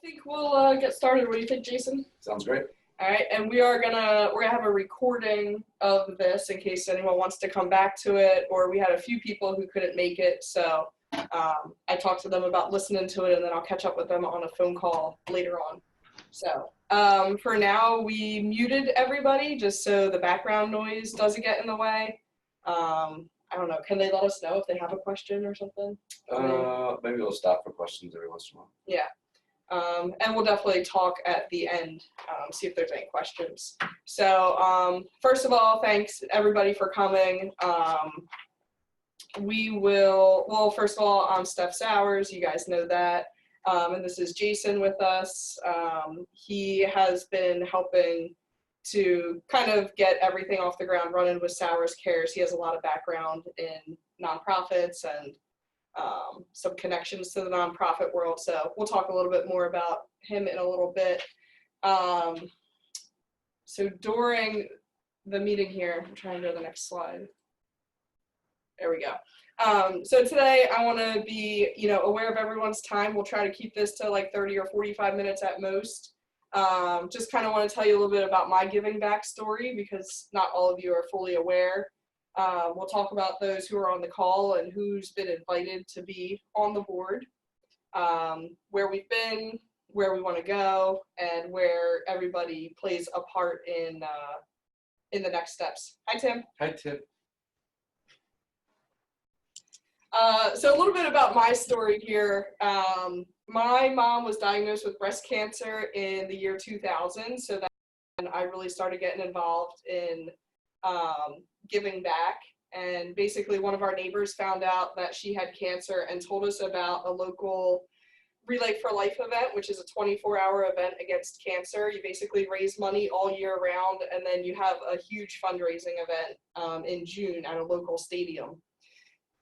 think we'll get started. What do you think, Jason? Sounds great. All right, and we're gonna have a recording of this in case anyone wants to come back to it, or we had a few people who couldn't make it, so I talked to them about listening to it, and then I'll catch up with them on a phone call later on. So for now, we muted everybody just so the background noise doesn't get in the way. I don't know. Can they let us know if they have a question or something? Maybe we'll stop for questions every once in a while. Yeah. And we'll definitely talk at the end, see if there's any questions. So first of all, thanks everybody for coming. First of all, I'm Steph Sauers. You guys know that. And this is Jason with us. He has been helping to kind of get everything off the ground running with Sauers Cares. He has a lot of background in nonprofits and some connections to the nonprofit world. So we'll talk a little bit more about him in a little bit. So during the meeting here, I'm trying to go to the next slide. There we go. So today I want to be, aware of everyone's time. We'll try to keep this to like 30 or 45 minutes at most. Just kind of want to tell you a little bit about my giving back story because not all of you are fully aware. We'll talk about those who are on the call and who's been invited to be on the board, where we've been, where we want to go, and where everybody plays a part in the next steps. Hi, Tim. Hi, Tim. So a little bit about my story here. My mom was diagnosed with breast cancer in the year 2000, so that's when I really started getting involved in giving back. And basically one of our neighbors found out that she had cancer and told us about a local Relay for Life event, which is a 24-hour event against cancer. You basically raise money all year round, and then you have a huge fundraising event in June at a local stadium.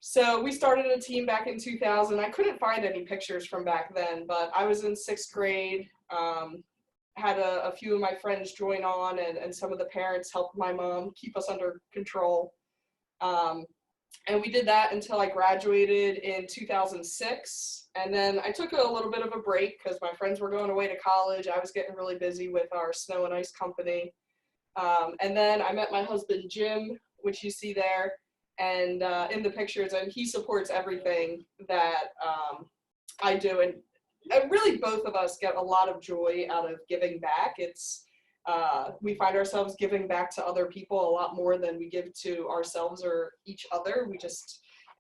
So we started a team back in 2000. I couldn't find any pictures from back then, but I was in 6th grade, had a few of my friends join on, and some of the parents helped my mom keep us under control. And we did that until I graduated in 2006. And then I took a little bit of a break because my friends were going away to college. I was getting really busy with our snow and ice company. And then I met my husband, Jim, which you see there. And in the pictures, and he supports everything that I do, and really both of us get a lot of joy out of giving back. It's we find ourselves giving back to other people a lot more than we give to ourselves or each other.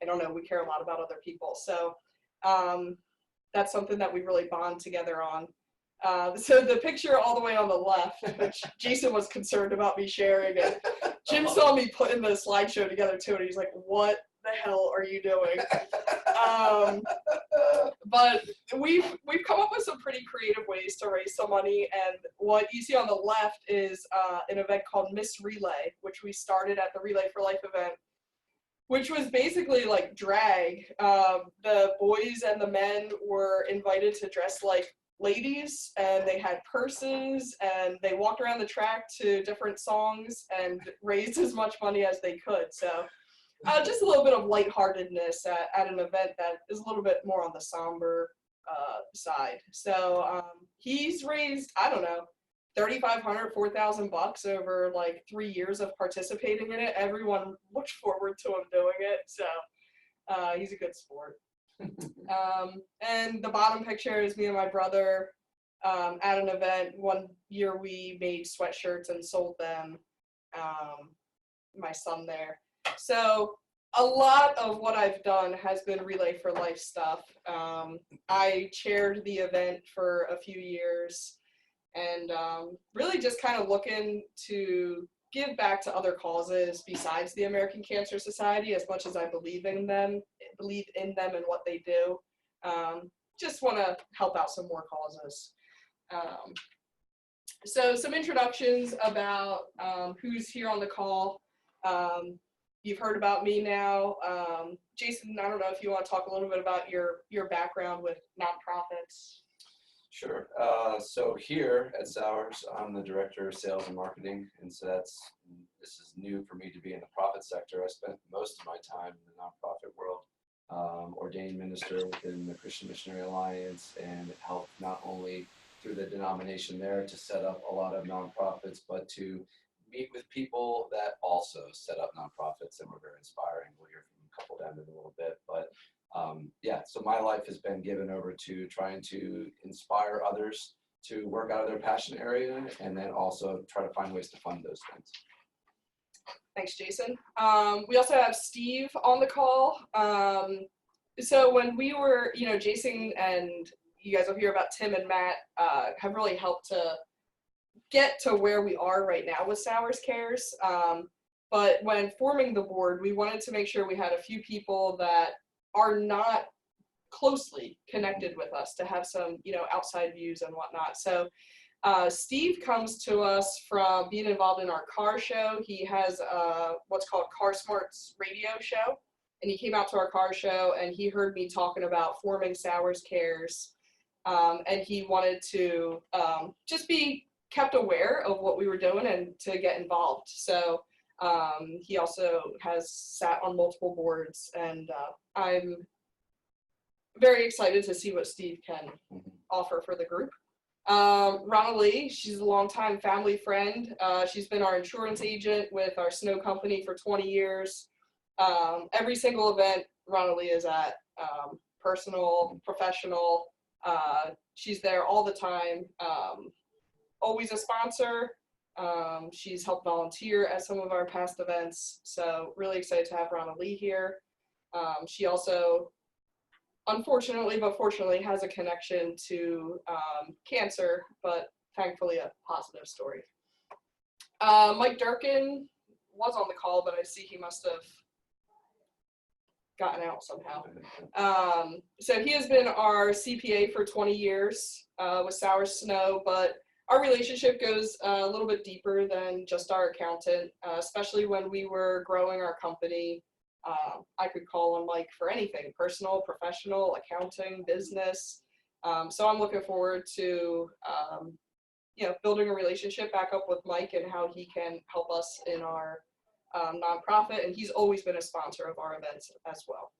I don't know, we care a lot about other people. So that's something that we really bond together on. So the picture all the way on the left, which Jason was concerned about me sharing, and Jim saw me putting the slideshow together too, and he's like, "What the hell are you doing?" But we've come up with some pretty creative ways to raise some money, and what you see on the left is an event called Miss Relay, which we started at the Relay for Life event, which was basically like drag. The boys and the men were invited to dress like ladies, and they had purses, and they walked around the track to different songs and raised as much money as they could. So just a little bit of lightheartedness at an event that is a little bit more on the somber side. So he's raised, I don't know, $3,500, $4,000 over like 3 years of participating in it. Everyone looked forward to him doing it. So he's a good sport. And the bottom picture is me and my brother at an event. One year we made sweatshirts and sold them, my son there. So a lot of what I've done has been Relay for Life stuff. I chaired the event for a few years, and really just kind of looking to give back to other causes besides the American Cancer Society, as much as I believe in them and what they do. Just want to help out some more causes. So some introductions about who's here on the call. You've heard about me now. Jason, I don't know if you want to talk a little bit about your background with nonprofits. Sure. So here at Sauers, I'm the Director of Sales and Marketing, and so this is new for me to be in the profit sector. I spent most of my time in the nonprofit world ordained minister within the Christian Missionary Alliance, and helped not only through the denomination there to set up a lot of nonprofits, but to meet with people that also set up nonprofits that were very inspiring. We'll hear from a couple of them in a little bit, but yeah, so my life has been given over to trying to inspire others to work out of their passion area, and then also try to find ways to fund those things. Thanks, Jason. We also have Steve on the call. So when we were, Jason and you guys will hear about Tim and Matt have really helped to get to where we are right now with Sauers Cares. But when forming the board, we wanted to make sure we had a few people that are not closely connected with us to have some, outside views and whatnot. So Steve comes to us from being involved in our car show. He has what's called Car Smart's radio show, and he came out to our car show and he heard me talking about forming Sauers Cares, and he wanted to just be kept aware of what we were doing and to get involved. So he also has sat on multiple boards, and I'm very excited to see what Steve can offer for the group. Rana Lee, she's a longtime family friend. She's been our insurance agent with our snow company for 20 years. Every single event Rana Lee is at, personal, professional, she's there all the time. Always a sponsor. She's helped volunteer at some of our past events, so really excited to have Rana Lee here. She also, unfortunately but fortunately, has a connection to cancer, but thankfully a positive story. Mike Durkin was on the call, but I see he must have gotten out somehow. So he has been our CPA for 20 years with Sauers Snow, but our relationship goes a little bit deeper than just our accountant, especially when we were growing our company. I could call on Mike for anything, personal, professional, accounting, business. So I'm looking forward to, building a relationship back up with Mike and how he can help us in our nonprofit. And he's always been a sponsor of our events as well.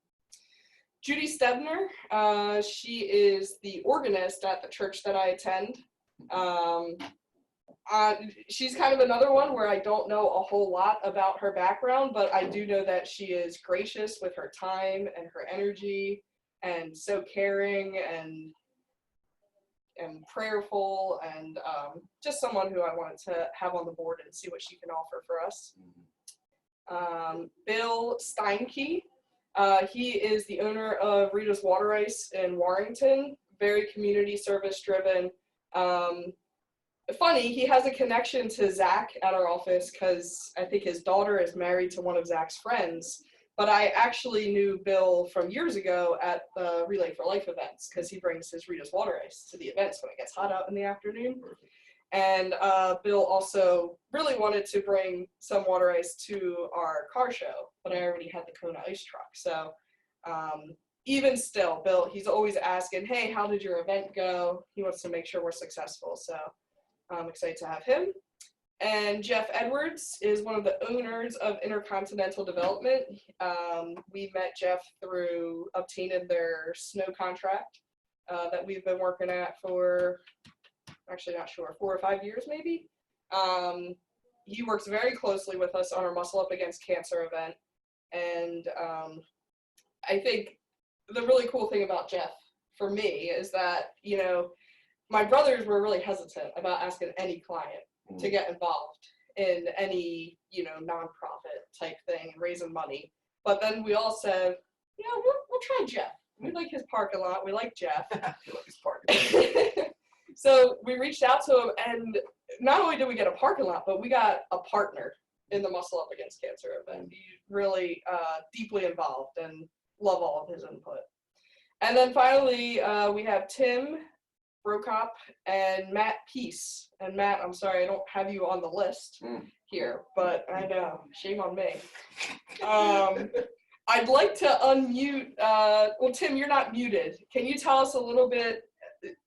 Judy Stebner, she is the organist at the church that I attend. She's kind of another one where I don't know a whole lot about her background, but I do know that she is gracious with her time and her energy, and so caring and prayerful, and just someone who I wanted to have on the board and see what she can offer for us. Bill Steinke, he is the owner of Rita's Water Ice in Warrington, very community service driven. Funny, he has a connection to Zach at our office because I think his daughter is married to one of Zach's friends, but I actually knew Bill from years ago at the Relay for Life events because he brings his Rita's Water Ice to the events when it gets hot out in the afternoon. And Bill also really wanted to bring some water ice to our car show, but I already had the Kona ice truck. So even still, Bill, he's always asking, hey, how did your event go? He wants to make sure we're successful. So I'm excited to have him. And Jeff Edwards is one of the owners of Intercontinental Development. We met Jeff through obtaining their snow contract that we've been working at for, actually not sure, 4 or 5 years maybe. He works very closely with us on our Muscle Up Against Cancer event. And I think the really cool thing about Jeff for me is that, my brothers were really hesitant about asking any client to get involved in any, nonprofit type thing and raising money. But then we all said, we'll try Jeff. We like his parking lot. We like Jeff. We like his parking lot. So we reached out to him, and not only did we get a parking lot, but we got a partner in the Muscle Up Against Cancer event. He's really deeply involved and love all of his input. And then finally, we have Tim Brokop and Matt Peace. And Matt, I'm sorry, I don't have you on the list here, but I know, shame on me. I'd like to unmute, well, Tim, you're not muted. Can you tell us a little bit,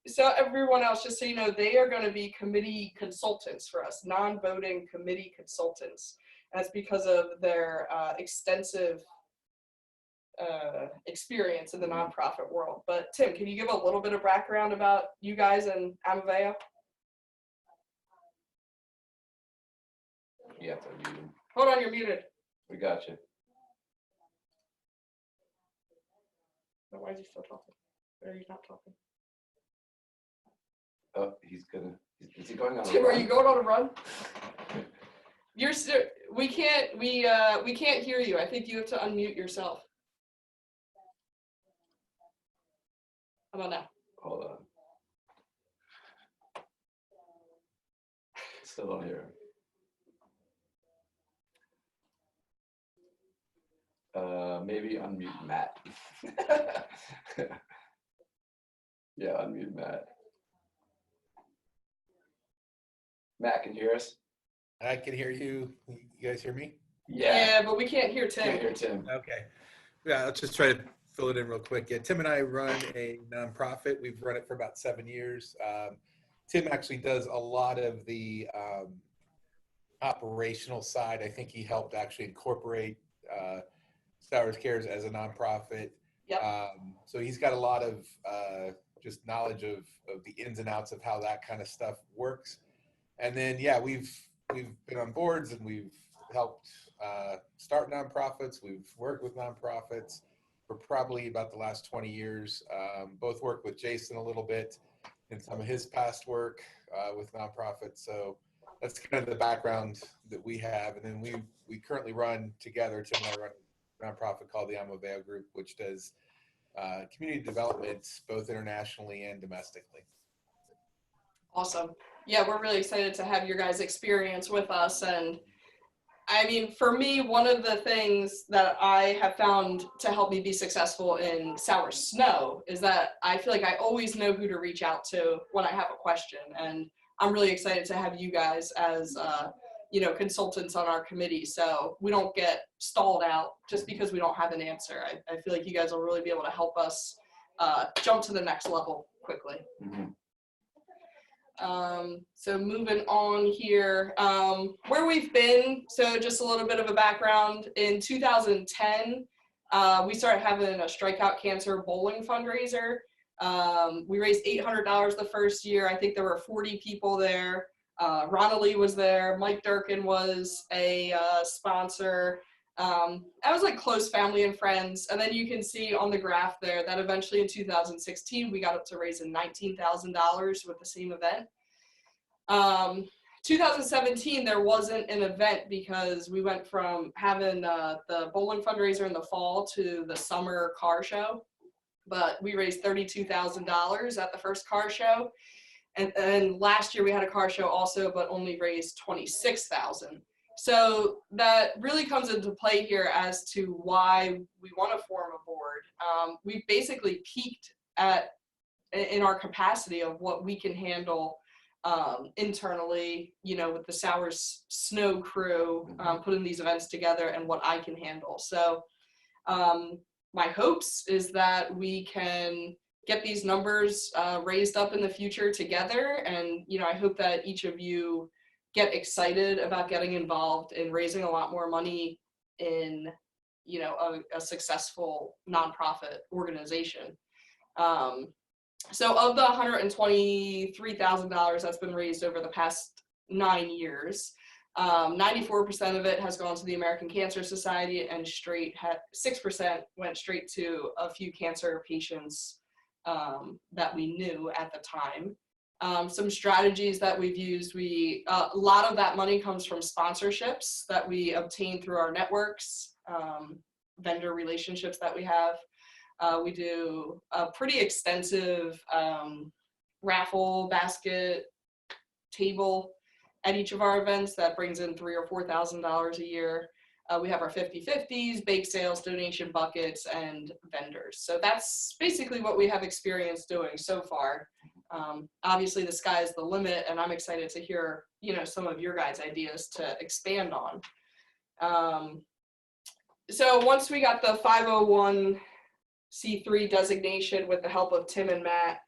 so everyone else, just so you know, they are going to be committee consultants for us, non-voting committee consultants. That's because of their extensive experience in the nonprofit world. But Tim, can you give a little bit of background about you guys and Amaveo? You have to mute him. Hold on, you're muted. We got you. Oh, why is he still talking? Or are you not talking? Oh, he's gonna. Is he going on a Tim, are run? you going on a run? You're still. We can't hear you. I think you have to unmute yourself. How about now? Hold on. Still don't hear him. Maybe unmute Matt. Yeah, unmute Matt. Matt, can you hear us? I can hear you. You guys hear me? Yeah, but we can't hear Tim. Can't hear Tim. Okay. Yeah, I'll just try to fill it in real quick. Yeah, Tim and I run a nonprofit. We've run it for about 7 years. Tim actually does a lot of the operational side. I think he helped actually incorporate Sauers Cares as a nonprofit. Yep. So he's got a lot of just knowledge of the ins and outs of how that kind of stuff works. And then, yeah, we've been on boards and we've helped start nonprofits. We've worked with nonprofits for probably about the last 20 years. Both worked with Jason a little bit in some of his past work with nonprofits. So that's kind of the background that we have. And then we currently run together, Tim and I run a nonprofit called the Amaveo Group, which does community development both internationally and domestically. Awesome. Yeah, we're really excited to have your guys' experience with us. And I mean, for me, one of the things that I have found to help me be successful in Sauers Snow is that I feel like I always know who to reach out to when I have a question. And I'm really excited to have you guys as, consultants on our committee. So we don't get stalled out just because we don't have an answer. I feel like you guys will really be able to help us jump to the next level quickly. Mm-hmm. So moving on here, where we've been, so just a little bit of a background. In 2010, we started having a Strikeout Cancer bowling fundraiser. We raised $800 the first year. I think there were 40 people there. Ronald Lee was there. Mike Durkin was a sponsor. I was like close family and friends. And then you can see on the graph there that eventually in 2016, we got up to raising $19,000 with the same event. 2017, there wasn't an event because we went from having the bowling fundraiser in the fall to the summer car show. But we raised $32,000 at the first car show. And then last year we had a car show also, but only raised $26,000. So that really comes into play here as to why we want to form a board. We basically peaked in our capacity of what we can handle internally, with the Sauers Snow crew, putting these events together and what I can handle. So my hopes is that we can get these numbers raised up in the future together. And, I hope that each of you get excited about getting involved in raising a lot more money in, a successful nonprofit organization. So of the $123,000 that's been raised over the past 9 years, 94% of it has gone to the American Cancer Society, and 6% went straight to a few cancer patients that we knew at the time. Some strategies that we've used, a lot of that money comes from sponsorships that we obtain through our networks, vendor relationships that we have. We do a pretty extensive raffle basket table at each of our events that brings in $3,000 or $4,000 a year. We have our 50/50s, bake sales, donation buckets, and vendors. So that's basically what we have experience doing so far. Obviously, the sky is the limit, and I'm excited to hear, some of your guys' ideas to expand on. So once we got the 501c3 designation with the help of Tim and Matt,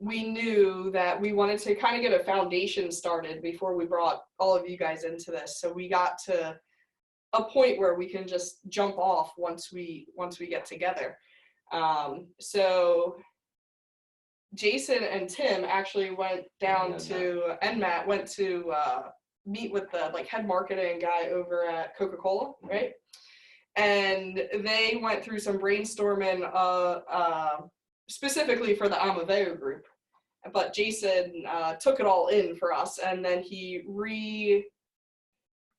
we knew that we wanted to kind of get a foundation started before we brought all of you guys into this. So we got to a point where we can just jump off once we get together. So Jason and Tim actually went down to, and Matt went to meet with the like head marketing guy over at Coca-Cola, right? And they went through some brainstorming specifically for the Amaveo group. But Jason took it all in for us, and then he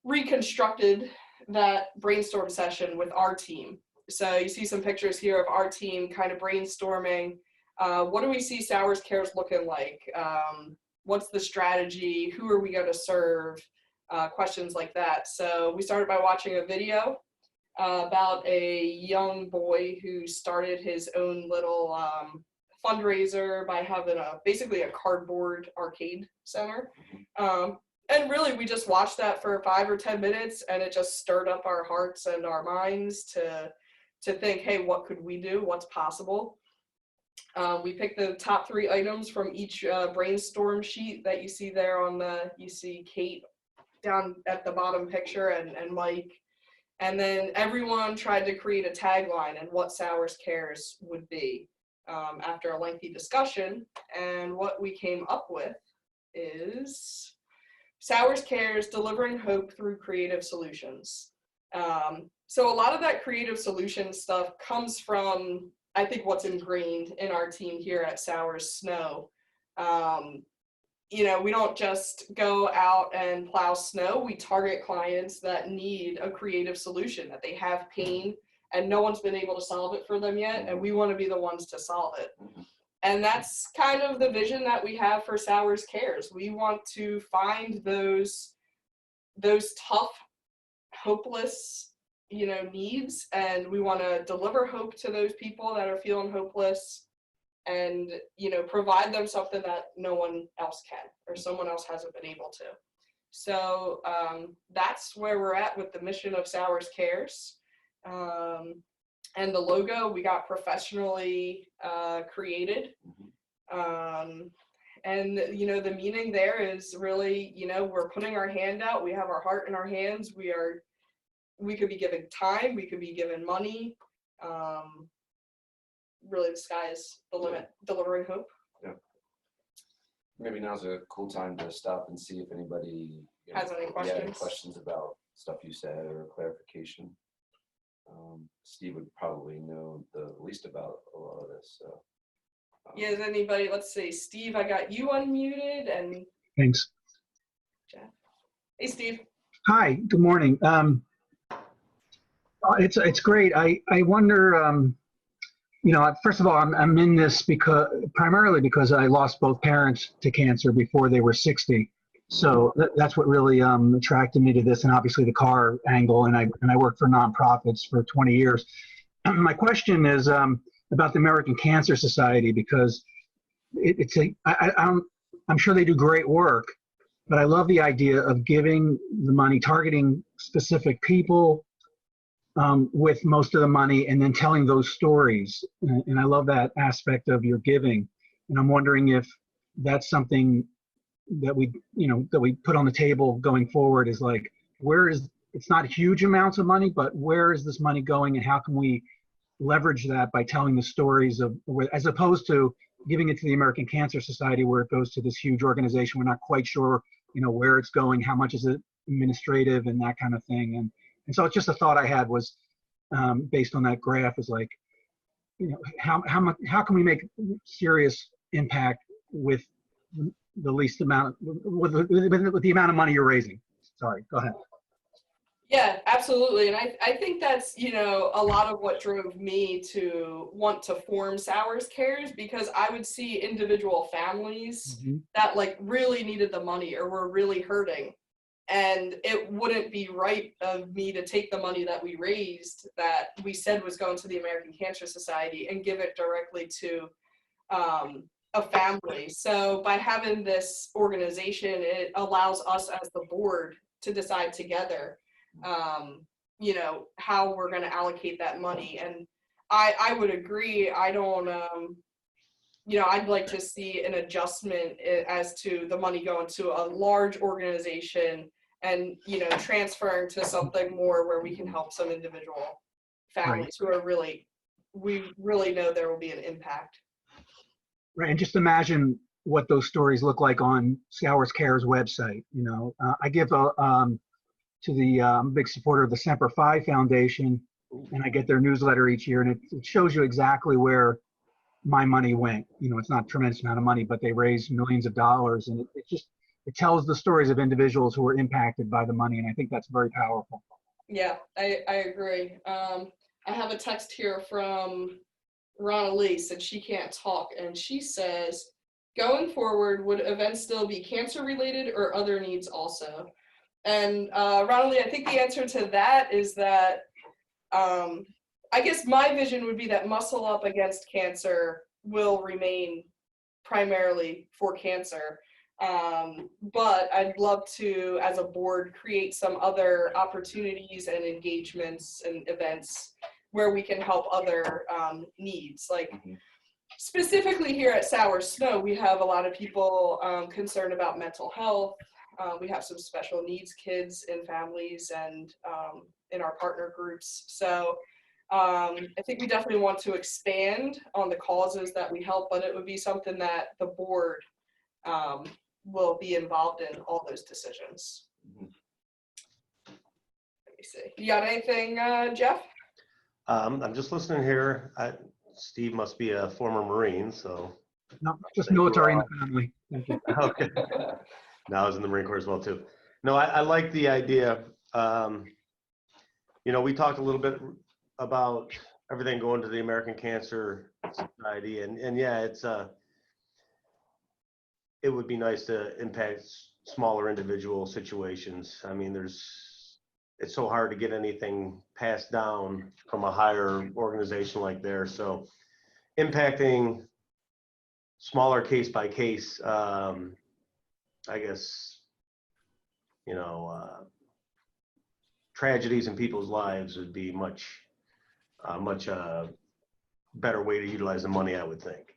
reconstructed that brainstorm session with our team. So you see some pictures here of our team kind of brainstorming. What do we see Sauers Cares looking like? What's the strategy? Who are we going to serve? Questions like that. So we started by watching a video about a young boy who started his own little fundraiser by having basically a cardboard arcade center. And really, we just watched that for 5 or 10 minutes, and it just stirred up our hearts and our minds to think, hey, what could we do? What's possible? We picked the top 3 items from each brainstorm sheet that you see there you see Kate down at the bottom picture and Mike. And then everyone tried to create a tagline and what Sauers Cares would be after a lengthy discussion. And what we came up with is Sauers Cares, delivering hope through creative solutions. So a lot of that creative solution stuff comes from, I think, what's ingrained in our team here at Sauers Snow. You know, we don't just go out and plow snow. We target clients that need a creative solution, that they have pain and no one's been able to solve it for them yet, and we want to be the ones to solve it. And that's kind of the vision that we have for Sauers Cares. We want to find those tough, hopeless, needs, and we want to deliver hope to those people that are feeling hopeless, and provide them something that no one else can, or someone else hasn't been able to. So that's where we're at with the mission of Sauers Cares. And the logo we got professionally created. And the meaning there is really, we're putting our hand out, we have our heart in our hands, we could be giving time, we could be giving money. Really, the sky is the limit, delivering hope. Yeah. Maybe now's a cool time to stop and see if anybody has any questions. Any questions about stuff you said or clarification. Steve would probably know the least about a lot of this. So. Yeah, is anybody? Let's see, Steve, I got you unmuted, and thanks. Jeff. Hey, Steve. Hi. Good morning. It's great. I wonder. First of all, I'm in this primarily because I lost both parents to cancer before they were 60. So that's what really attracted me to this, and obviously the car angle. And I worked for nonprofits for 20 years. My question is about the American Cancer Society, because I'm sure they do great work, but I love the idea of giving the money, targeting specific people with most of the money, and then telling those stories. And I love that aspect of your giving. And I'm wondering if that's something that we put on the table going forward, is like, it's not huge amounts of money, but where is this money going, and how can we leverage that by telling the stories as opposed to giving it to the American Cancer Society, where it goes to this huge organization. We're not quite sure, where it's going, how much is it administrative and that kind of thing. And so it's just a thought I had was based on that graph, is like, how can we make serious impact with the least amount, with the amount of money you're raising? Sorry, go ahead. Yeah, absolutely. And I think that's, a lot of what drove me to want to form Sauers Cares, because I would see individual families that really needed the money or were really hurting. And it wouldn't be right of me to take the money that we raised, that we said was going to the American Cancer Society, and give it directly to a family. So by having this organization, it allows us as the board to decide together, how we're going to allocate that money. And I would agree. I don't, I'd like to see an adjustment as to the money going to a large organization and, you know, transferring to something more where we can help some individual families who are really, we really know there will be an impact. Right, and just imagine what those stories look like on Sauers Care's website. You know, I give to the I'm a big supporter of the Semper Fi Foundation, and I get their newsletter each year, and it shows you exactly where my money went. You know, it's not a tremendous amount of money, but they raise millions of dollars, and it tells the stories of individuals who were impacted by the money, and I think that's very powerful. Yeah, I agree. I have a text here from Ron Elise, and she can't talk, and she says, going forward, would events still be cancer related or other needs also? And Ron Elise, I think the answer to that is that I guess my vision would be that Muscle Up Against Cancer will remain primarily for cancer. But I'd love to, as a board, create some other opportunities and engagements and events where we can help other needs. Like specifically here at Sauers Snow, we have a lot of people concerned about mental health. We have some special needs kids and families and in our partner groups. So I think we definitely want to expand on the causes that we help, but it would be something that the board will be involved in all those decisions. Let me see. You got anything, Jeff? I'm just listening here. Steve must be a former Marine, so. No, just military in the family. Thank you. Okay. No, I was in the Marine Corps as well too. No, I like the idea. You know, we talked a little bit about everything going to the American Cancer Society, and yeah, it would be nice to impact smaller individual situations. I mean, it's so hard to get anything passed down from a higher organization like theirs. So impacting smaller case by case, I guess, you know, tragedies in people's lives would be much better way to utilize the money, I would think.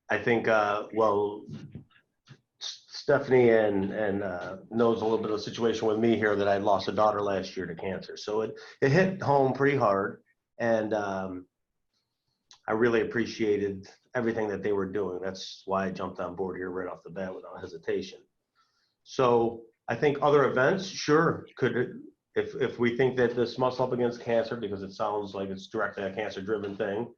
I think, well, Stephanie and knows a little bit of the situation with me here that I lost a daughter last year to cancer. So it hit home pretty hard, and I really appreciated everything that they were doing. That's why I jumped on board here right off the bat without hesitation. So I think other events, sure, could, if we think that this Muscle Up Against Cancer, because it sounds like it's directly a cancer-driven thing,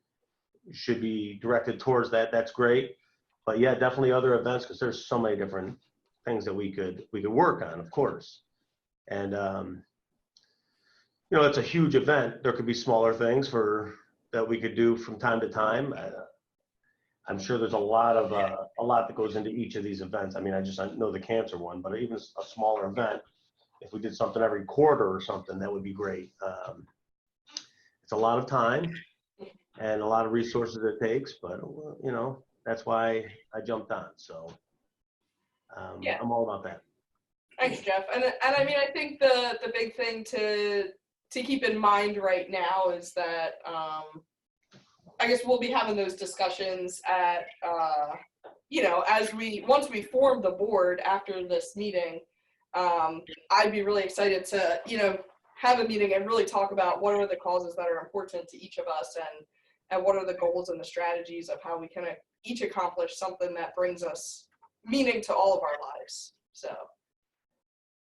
should be directed towards that, that's great. But yeah, definitely other events, because there's so many different things that we could work on, of course. And you know, it's a huge event. There could be smaller things that we could do from time to time. I'm sure there's a lot that goes into each of these events. I mean, I know the cancer one, but even a smaller event, if we did something every quarter or something, that would be great. It's a lot of time and a lot of resources it takes, but you know, that's why I jumped on. So yeah. I'm all about that. Thanks, Jeff. And I mean, I think the big thing to keep in mind right now is that I guess we'll be having those discussions at you know, once we form the board after this meeting. I'd be really excited to, you know, have a meeting and really talk about what are the causes that are important to each of us, and what are the goals and the strategies of how we can each accomplish something that brings us meaning to all of our lives. So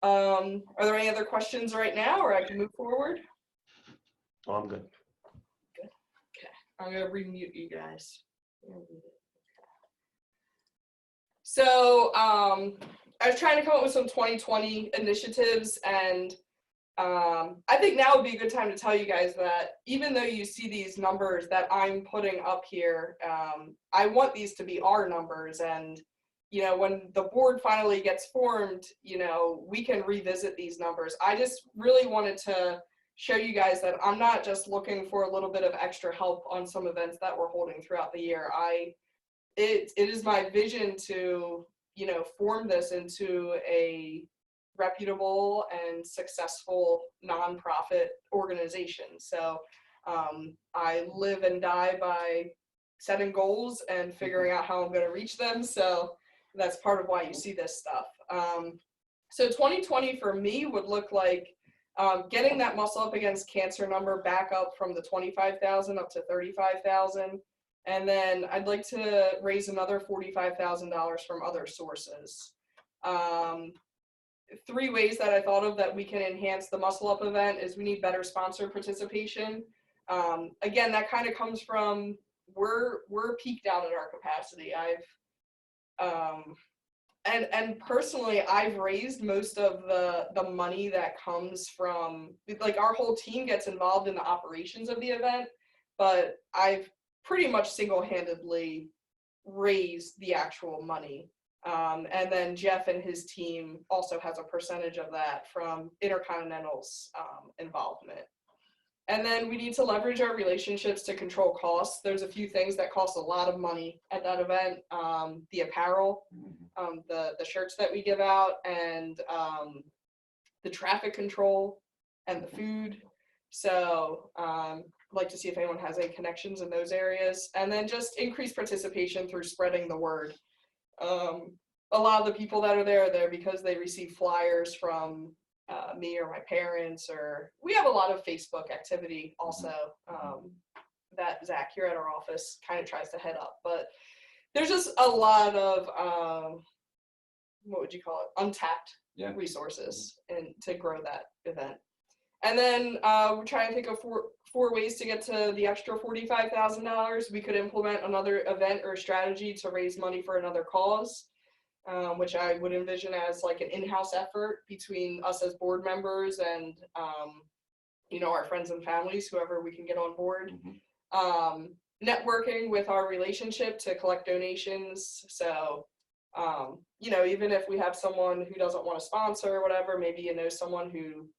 are there any other questions right now, or I can move forward? Oh, I'm good. Good. Okay, I'm gonna remute you guys. So I was trying to come up with some 2020 initiatives, and I think now would be a good time to tell you guys that even though you see these numbers that I'm putting up here, I want these to be our numbers. And, you know, when the board finally gets formed, you know, we can revisit these numbers. I just really wanted to show you guys that I'm not just looking for a little bit of extra help on some events that we're holding throughout the year. It is my vision to, you know, form this into a reputable and successful nonprofit organization. So I live and die by setting goals and figuring out how I'm going to reach them. So that's part of why you see this stuff. So 2020 for me would look like getting that Muscle Up Against Cancer number back up from the 25,000 up to 35,000. And then I'd like to raise another $45,000 from other sources. 3 ways that I thought of that we can enhance the Muscle Up event is we need better sponsor participation. Again, that kind of comes from we're peaked out at our capacity. And personally, I've raised most of the money that comes from, like, our whole team gets involved in the operations of the event, but I've pretty much single-handedly raised the actual money. And then Jeff and his team also has a percentage of that from Intercontinental's involvement. And then we need to leverage our relationships to control costs. There's a few things that cost a lot of money at that event. The apparel, the shirts that we give out, and the traffic control and the food. So I'd like to see if anyone has any connections in those areas. And then just increase participation through spreading the word. A lot of the people that are there because they receive flyers from me or my parents, or we have a lot of Facebook activity also that Zach here at our office kind of tries to head up. But there's just a lot of, what would you call it, untapped resources and to grow that event. And then we're trying to think of four ways to get to the extra $45,000. We could implement another event or strategy to raise money for another cause, which I would envision as like an in-house effort between us as board members and, our friends and families, whoever we can get on board. Networking with our relationship to collect donations. So, even if we have someone who doesn't want to sponsor or whatever, maybe someone who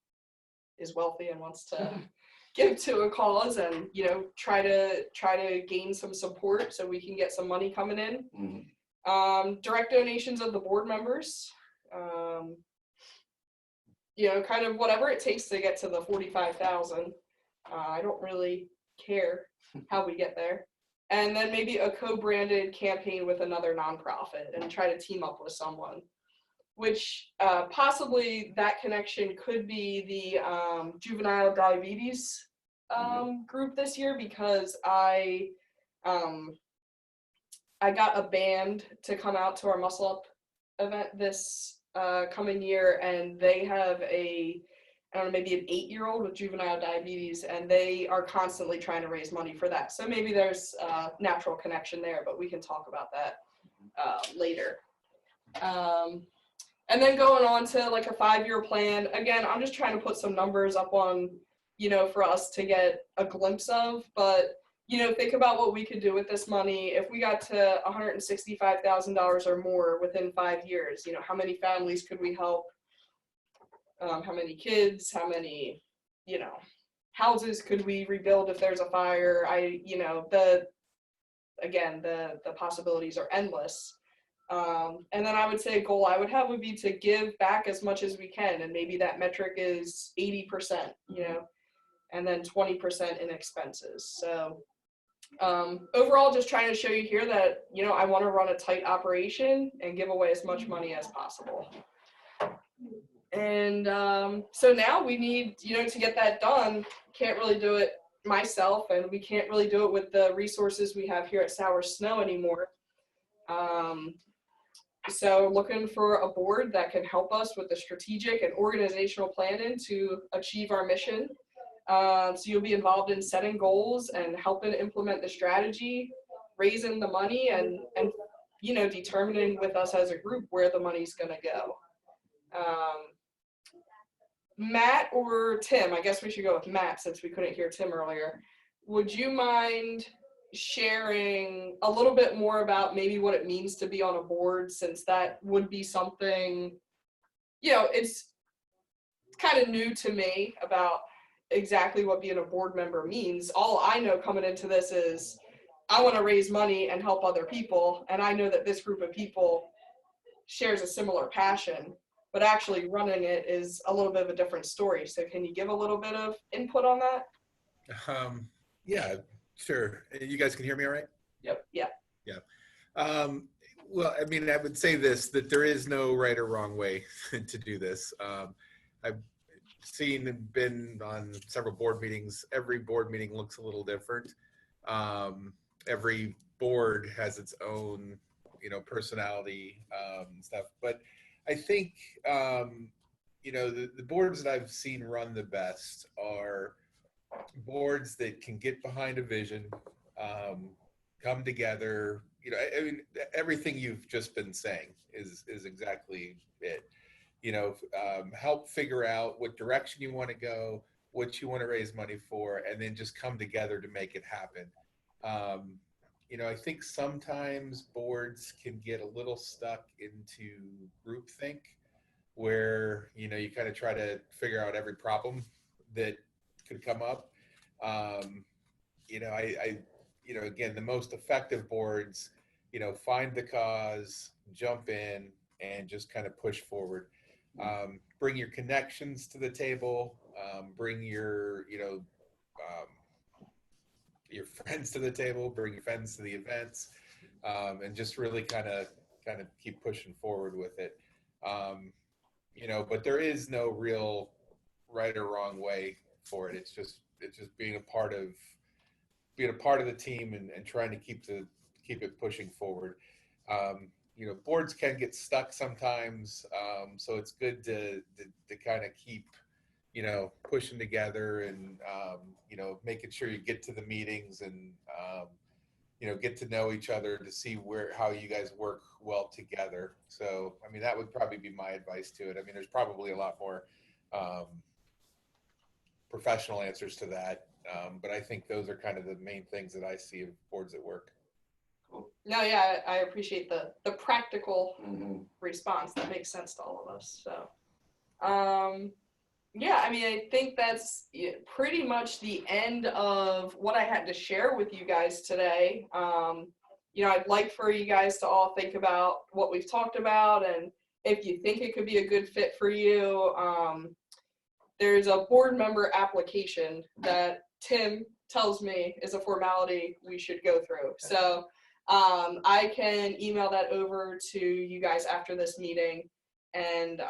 is wealthy and wants to give to a cause, and try to gain some support so we can get some money coming in. Direct donations of the board members, kind of whatever it takes to get to the 45,000. I don't really care how we get there. And then maybe a co-branded campaign with another nonprofit and try to team up with someone, which possibly that connection could be the juvenile diabetes group this year, because I got a band to come out to our Muscle Up event this coming year, and they have maybe an 8-year-old with juvenile diabetes, and they are constantly trying to raise money for that. So maybe there's a natural connection there, but we can talk about that later. And then going on to like a 5-year plan. Again, I'm just trying to put some numbers up on, for us to get a glimpse of, but think about what we could do with this money. If we got to $165,000 or more within 5 years, how many families could we help? How many kids? How many, houses could we rebuild if there's a fire? The possibilities are endless. And then I would say a goal I would have would be to give back as much as we can, and maybe that metric is 80%, and then 20% in expenses. So overall, just trying to show you here that, I want to run a tight operation and give away as much money as possible. And so now we need, to get that done, can't really do it myself, and we can't really do it with the resources we have here at Sauers Snow anymore. So looking for a board that can help us with the strategic and organizational planning to achieve our mission. So you'll be involved in setting goals and helping implement the strategy, raising the money, and determining with us as a group where the money's going to go. Matt or Tim, I guess we should go with Matt since we couldn't hear Tim earlier. Would you mind sharing a little bit more about maybe what it means to be on a board, since that would be something, it's kind of new to me about exactly what being a board member means. All I know coming into this is I want to raise money and help other people, and I know that this group of people shares a similar passion, but actually running it is a little bit of a different story. So can you give a little bit of input on that? Yeah, sure. You guys can hear me all right? Yep. Yeah. Yeah. Well, I mean, I would say this, that there is no right or wrong way to do this. I've seen and been on several board meetings. Every board meeting looks a little different. Every board has its own, personality and stuff. But I think, the boards that I've seen run the best are boards that can get behind a vision, come together. I mean, everything you've just been saying is exactly it. Help figure out what direction you want to go, what you want to raise money for, and then just come together to make it happen. I think sometimes boards can get a little stuck into groupthink, where you kind of try to figure out every problem that could come up. Again, the most effective boards, find the cause, jump in, and just kind of push forward. Bring your connections to the table. Bring your friends to the table. Bring your friends to the events, and just really kind of keep pushing forward with it. But there is no real right or wrong way for it. It's just being a part of the team and trying to keep it pushing forward. Boards can get stuck sometimes, so it's good to kind of keep pushing together and making sure you get to the meetings and get to know each other to see how you guys work well together. So I mean, that would probably be my advice to it. I mean, there's probably a lot more professional answers to that, but I think those are kind of the main things that I see of boards at work. No, yeah, I appreciate the practical Mm-hmm. response. That makes sense to all of us. So, yeah, I mean, I think that's pretty much the end of what I had to share with you guys today. I'd like for you guys to all think about what we've talked about, and if you think it could be a good fit for you, there's a board member application that Tim tells me is a formality we should go through. So I can email that over to you guys after this meeting, and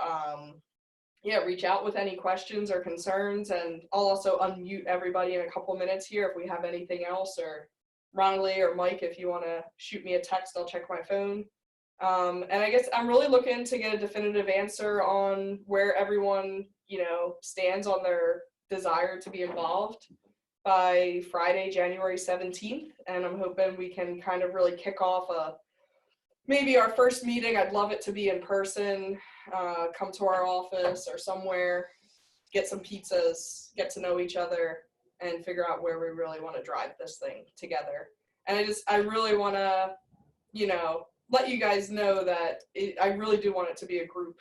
reach out with any questions or concerns, and I'll also unmute everybody in a couple minutes here if we have anything else, or Ronley or Mike, if you want to shoot me a text, I'll check my phone. And I guess I'm really looking to get a definitive answer on where everyone, stands on their desire to be involved by Friday, January 17th. And I'm hoping we can kind of really kick off maybe our first meeting. I'd love it to be in person, come to our office or somewhere, get some pizzas, get to know each other, and figure out where we really want to drive this thing together. And I really want to, let you guys know that I really do want it to be a group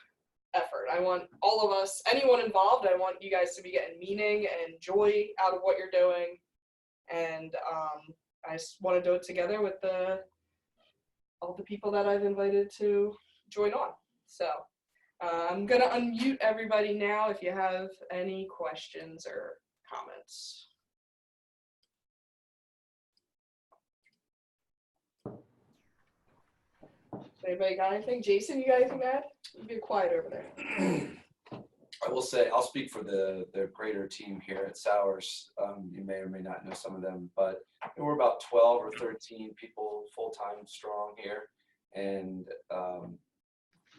effort. I want all of us, anyone involved, I want you guys to be getting meaning and joy out of what you're doing. And I just want to do it together with all the people that I've invited to join on. So I'm going to unmute everybody now if you have any questions or comments. Anybody got anything? Jason, you got anything to add? You'd be quiet over there. I will say, I'll speak for the greater team here at Sauers. You may or may not know some of them, but we're about 12 or 13 people full-time strong here. And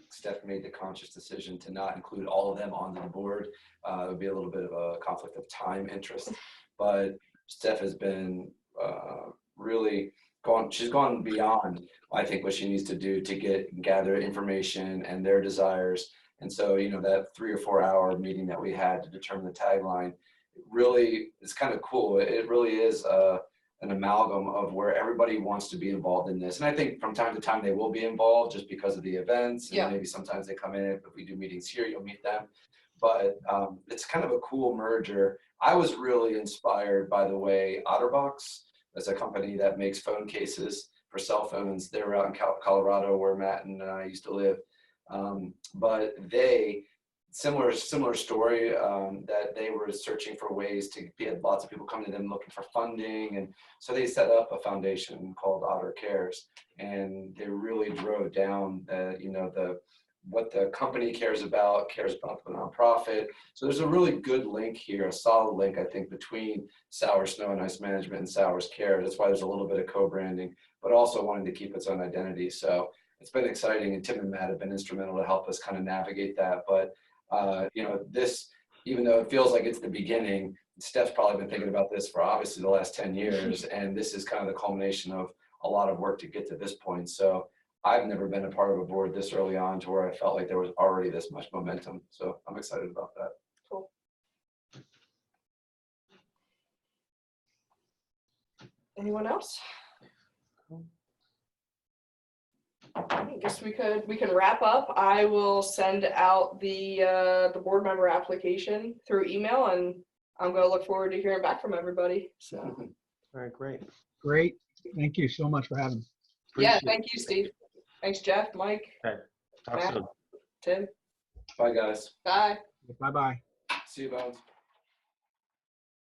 Steph made the conscious decision to not include all of them onto the board. It would be a little bit of a conflict of time interest, but Steph has been really she's gone beyond, I think, what she needs to do to gather information and their desires. And so, that 3 or 4 hour meeting that we had to determine the tagline really is kind of cool. It really is an amalgam of where everybody wants to be involved in this. And I think from time to time they will be involved just because of the events. And maybe sometimes they come in. If we do meetings here, you'll meet them. But it's kind of a cool merger. I was really inspired by the way OtterBox, that's a company that makes phone cases for cell phones. They were out in Colorado where Matt and I used to live. But they similar story, that they were searching for ways to get lots of people coming to them looking for funding, and so they set up a foundation called Otter Cares, and they really drove down what the company cares about the nonprofit. So there's a really good link here, a solid link, I think, between Sauers Snow and Ice Management and Sauers Care. That's why there's a little bit of co-branding, but also wanting to keep its own identity. So it's been exciting, and Tim and Matt have been instrumental to help us kind of navigate that. But this, even though it feels like it's the beginning, Steph's probably been thinking about this for obviously the last 10 years, and this is kind of the culmination of a lot of work to get to this point. So I've never been a part of a board this early on to where I felt like there was already this much momentum. So I'm excited about that. Cool. Anyone else? I guess we can wrap up. I will send out the board member application through email, and I'm going to look forward to hearing back from everybody. So All right, great. Great. Thank you so much for having me. yeah, Appreciate thank you, Steve. Thanks, Jeff, Mike, it. Talk Matt. soon. Tim. Bye, guys. Bye. Bye-bye. See you, Bones.